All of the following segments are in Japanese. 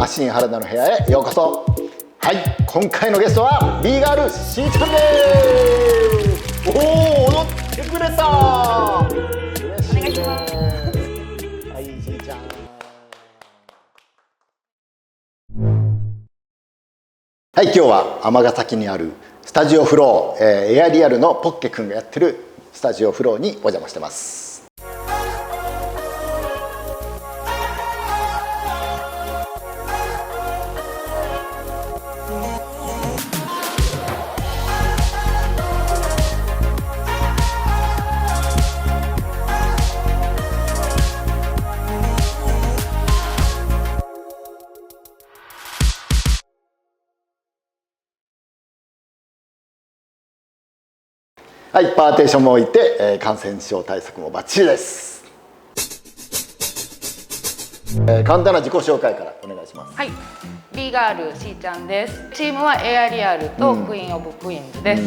アシン原田の部屋へようこそ。はい、今回のゲストは B ガールしーちゃんです。おお、踊ってくれた。お願いします。はい、しーちゃん。はい、今日は尼崎にあるスタジオフロー、エアリアルのポッケくんがやってるスタジオフローにお邪魔してます。はい、パーテーションも置いて、感染症対策もバッチリです。簡単な自己紹介からお願いします。はい、B ガールしーちゃんです。チームはエアリアルとクイーンオブクイーンズです。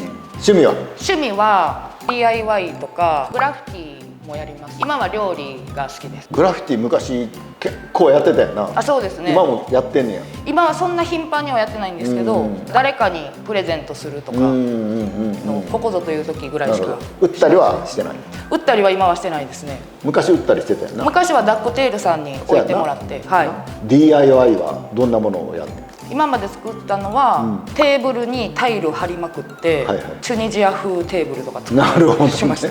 趣味は？趣味は DIY とかグラフィティもやります。今は料理が好きです。グラフィティ昔結構やってたよな。あ、そうですね。今もやってんねや。今はそんな頻繁にはやってないんですけど、誰かにプレゼントするとかのここぞという時ぐらいしか。売ったりはしてない？売ったりは今はしてないですね。昔売ったりしてたよな。昔はダッコテールさんに置いてもらって、はい。DIY はどんなものをやってる？今まで作ったのは、テーブルにタイル貼りまくって、チュニジア風テーブルとか作ったりしました。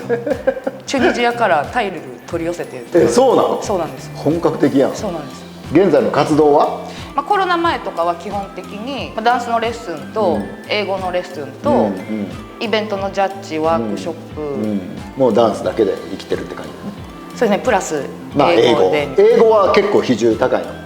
チュニジアからタイル取り寄せて。そうなの？そうなんです。本格的やん。そうなんです。現在の活動は？コロナ前とかは基本的にダンスのレッスンと英語のレッスンとイベントのジャッジ、ワークショップ、もうダンスだけで生きてるって感じ。そうですね。プラス英語で。英語は結構比重高いの？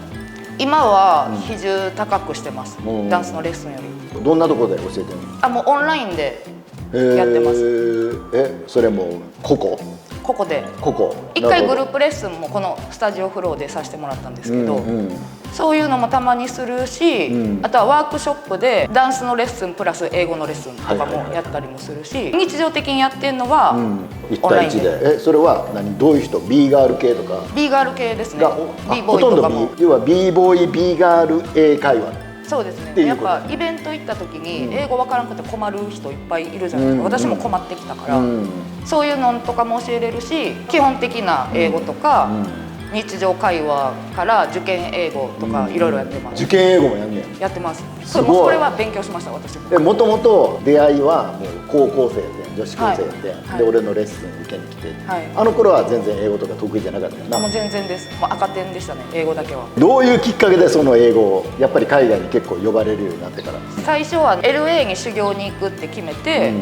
今は比重高くしてます。ダンスのレッスンより。どんなところで教えてるの？あ、もうオンラインでやってます。それもここで一回グループレッスンもこのスタジオフローでさせてもらったんですけど、そういうのもたまにするし、あとはワークショップでダンスのレッスンプラス英語のレッスンとかもやったりもするし、日常的にやってるのは1対1で。それはどういう人？ B ガール系とか？ B ガール系ですね。B ボーイとかも。要は B ボーイ B ガール英会話。そうですね。やっぱイベント行った時に英語わからなくて困る人いっぱいいるじゃないですか。私も困ってきたから、そういうのとかも教えれるし、基本的な英語とか日常会話から受験英語とかいろいろやってます。受験英語もやんねやってます。それは勉強しました。私も。もともと出会いはもう高校生で女子高生で、俺のレッスン受けに来て、あの頃は全然英語とか得意じゃなかったよな。もう全然です。もう赤点でしたね、英語だけは。どういうきっかけでその英語をやっぱり海外に結構呼ばれるようになってから？最初は LA に修行に行くって決めて、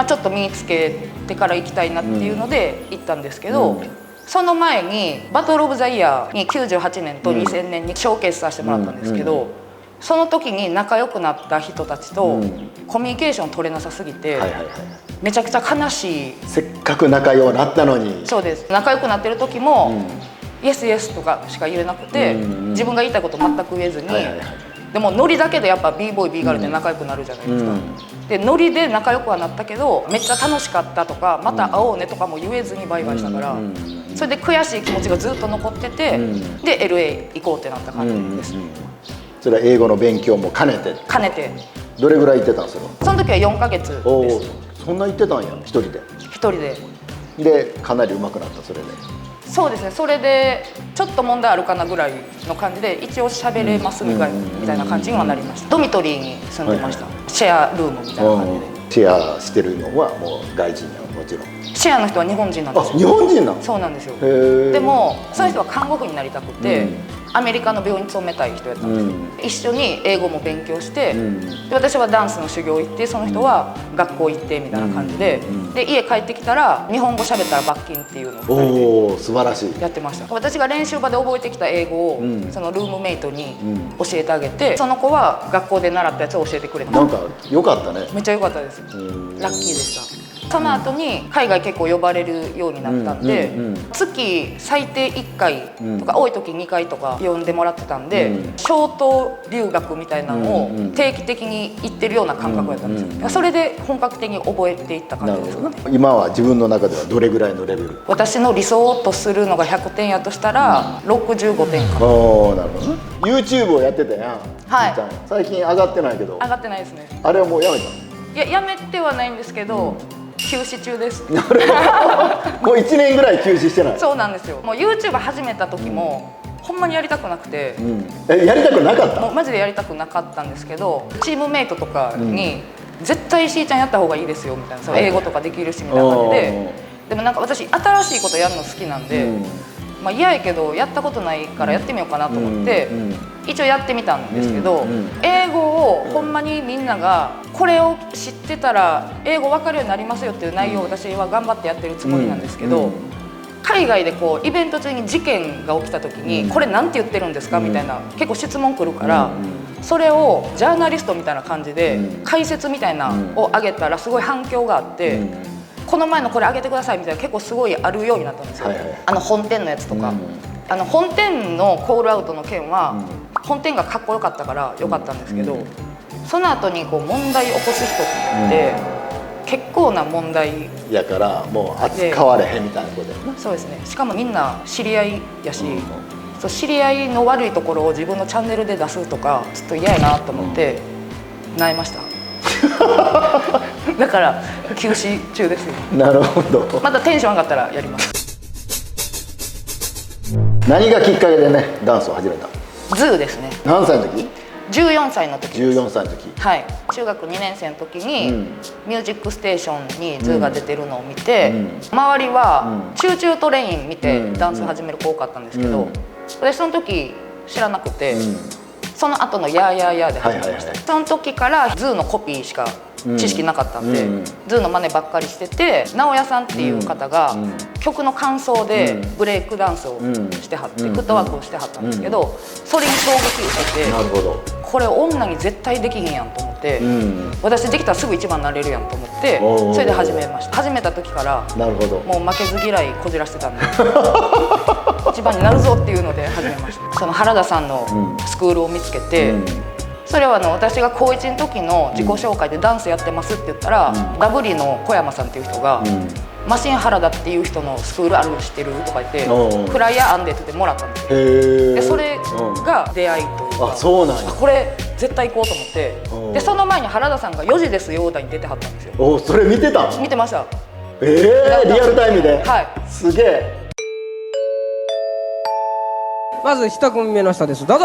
ちょっと身につけてから行きたいなっていうので行ったんですけど、その前にバトル・オブ・ザ・イヤーに98年と2000年にショーケースさせてもらったんですけど、その時に仲良くなった人たちとコミュニケーション取れなさすぎて、めちゃくちゃ悲しい。せっかく仲良くなったのに。そうです。仲良くなってる時もイエスイエスとかしか言えなくて、自分が言いたいこと全く言えずに、でもノリだけでやっぱ B ボーイ B ガールって仲良くなるじゃないですか。でノリで仲良くはなったけど、めっちゃ楽しかったとかまた会おうねとかも言えずにバイバイしたから、それで悔しい気持ちがずっと残ってて、で LA 行こうってなった感じです。それは英語の勉強も兼ねて？兼ねて。どれぐらい行ってたんですか？その時は4ヶ月です。そんな行ってたんや。一人で？一人で。でかなり上手くなった。それで？そうですね。それでちょっと問題あるかなぐらいの感じで、一応喋れますみたいな感じにはなりました。ドミトリーに住んでました。シェアルームみたいな感じで。シェアしてるのはもう外人やもちろん。シェアの人は日本人なんですよ。日本人なの？そうなんですよ。でもその人は看護婦になりたくて、アメリカの病院に勤めたい人やったんです。一緒に英語も勉強して、で私はダンスの修行行って、その人は学校行ってみたいな感じで、で家帰ってきたら日本語喋ったら罰金っていうのを素晴らしいやってました。私が練習場で覚えてきた英語をそのルームメイトに教えてあげて、その子は学校で習ったやつを教えてくれた。なんか良かったね。めっちゃ良かったです。ラッキーでした。その後に海外結構呼ばれるようになったんで、月最低1回とか多い時2回とか呼んでもらってたんで、小等留学みたいなのを定期的に行ってるような感覚やったんですよ。それで本格的に覚えていった感じですかね。今は自分の中ではどれぐらいのレベル？私の理想とするのが100点やとしたら65点かな。おー、なるほどね。 YouTube をやってたやん、はいみーちゃん最近上がってないけど、上がってないですね。あれはもうやめたの？いや、やめてはないんですけど、休止中です。もう1年ぐらい休止してない？そうなんですよ。もう YouTube 始めた時も、ほんまにやりたくなくて、やりたくなかった？もうマジでやりたくなかったんですけど、チームメイトとかに、絶対しーちゃんやった方がいいですよみたいな、そう英語とかできるしみたいな感じで、でもなんか私新しいことやるの好きなんで、まあ嫌やけどやったことないからやってみようかなと思って、一応やってみたんですけど、英語をほんまにみんながこれを知ってたら英語分かるようになりますよっていう内容を私は頑張ってやってるつもりなんですけど、海外でこうイベント中に事件が起きた時にこれなんて言ってるんですかみたいな結構質問来るから、それをジャーナリストみたいな感じで解説みたいなを上げたらすごい反響があって、この前のこれ上げてくださいみたいな結構すごいあるようになったんですよ。本店のやつとか、本店のコールアウトの件は本店がかっこよかったからよかったんですけど、その後にこう問題を起こす人って結構な問題やからもう扱われへんみたいなことやな。そうですね。しかもみんな知り合いやし、そう知り合いの悪いところを自分のチャンネルで出すとかちょっと嫌やなと思って萎えました。だから休止中ですよ。なるほど。またテンション上がったらやります。何がきっかけでねダンスを始めた？ズーですね。何歳の時？14歳の時です。14歳の時。はい。中学2年生の時に、ミュージックステーションにズーが出てるのを見て、周りはチューチュートレイン見てダンス始める子多かったんですけど、私その時知らなくて、その後のヤーヤーヤーで始めました。その時からズーのコピーしか知識なかったんで、ズーの真似ばっかりしてて、直哉さんっていう方が曲の感想でブレイクダンスをしてはって、フットワークをしてはったんですけど、それに衝撃を受けて、なるほど、これ女に絶対できへんやんと思って、私できたらすぐ一番になれるやんと思って、それで始めました。始めた時からなるほど、もう負けず嫌いこじらしてたんで一番になるぞっていうので始めました。その原田さんのスクールを見つけて、それは私が高1の時の自己紹介でダンスやってますって言ったら、ダブリの小山さんっていう人が、マシン原田っていう人のスクールあるの知ってるとか言って、フライヤーあんでって言ってもらったんですよ。でそれが出会いというか、あ、そうなんや。これ絶対行こうと思って、でその前に原田さんが4時ですよーだに出てはったんですよ。お、それ見てた？見てました。リアルタイムで？はい。すげえ。まず一組目の人です。どうぞ。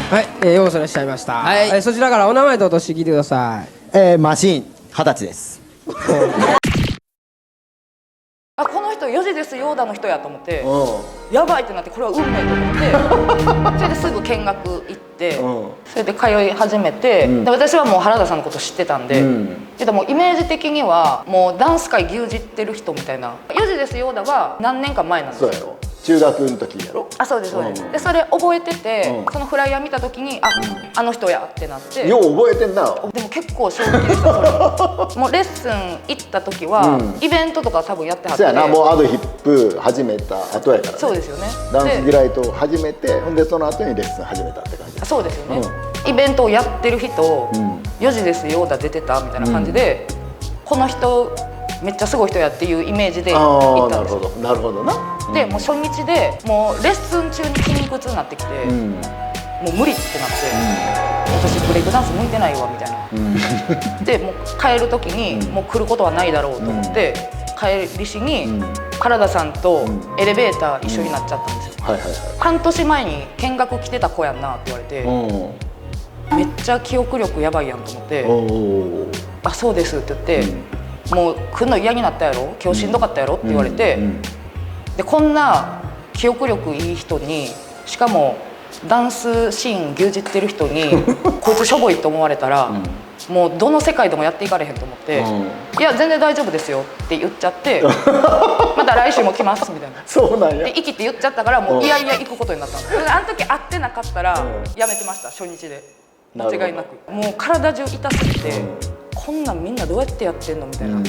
はい、ようこそいらっしゃいました。はい、そちらからお名前とお年聞いてください。マシン20歳です。あ、この人4時ですよーだの人やと思って、やばいってなって、これは運命と思ってそれですぐ見学行って、それで通い始めて、で私はもう原田さんのこと知ってたんで、でもイメージ的にはもうダンス界牛耳ってる人みたいな。4時ですよーだは何年か前なんですよ。そうやろ、中学の時やろ。あ、そうですそうです。でそれ覚えてて、そのフライヤー見た時にあの人やってなって。よう覚えてんな。でも結構衝撃でしたそれは。もうレッスン行った時は、イベントとか多分やってはって。そうやな、もうアドヒップ始めた後やからね。そうですよね。ダンス嫌いと始めて、ほんでその後にレッスン始めたって感じ。そうですよね。イベントをやってる人、4時ですよだ出てたみたいな感じで、この人めっちゃすごい人やっていうイメージで行ったんですよ。なるほどな。でもう初日でもうレッスン中に筋肉痛になってきて、もう無理ってなって、私ブレイクダンス向いてないわみたいな。でもう帰る時にもう来ることはないだろうと思って、帰りしに原田さんとエレベーター一緒になっちゃったんですよ。半年前に見学来てた子やんなって言われて、めっちゃ記憶力やばいやんと思って、あ、そうですって言って、もう来るの嫌になったやろ、今日しんどかったやろって言われて、でこんな記憶力いい人に、しかもダンスシーン牛耳ってる人にこいつしょぼいと思われたら、もうどの世界でもやっていかれへんと思って、いや全然大丈夫ですよって言っちゃってまた来週も来ますみたいな。そうなんや。で生きて言っちゃったから、もういやいや行くことになったんです。あの時会ってなかったらやめてました、初日で。間違いなく。もう体中痛すぎて、こんなんみんなどうやってやってんのみたいな。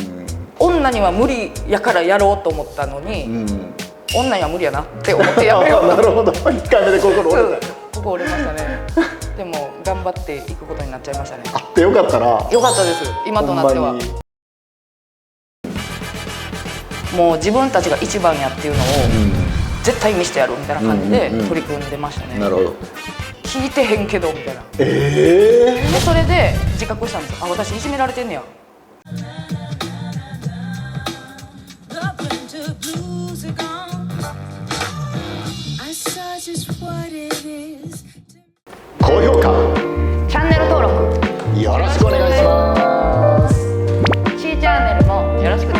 女には無理やからやろうと思ったのに、女には無理やなって思ってやめようと。なるほど、1回目で心折れた。ここ折れましたね。でも頑張っていくことになっちゃいましたね。あってよかったな。よかったです、今となっては。ほんまにもう自分たちが一番やっていうのを絶対見せてやるみたいな感じで取り組んでましたね。なるほど。聞いてへんけどみたいな。えでそれで自覚したんですよ。あ、私いじめられてんねや。高評価チャンネル登録よろしくお願いします。 C チャンネルもよろしく。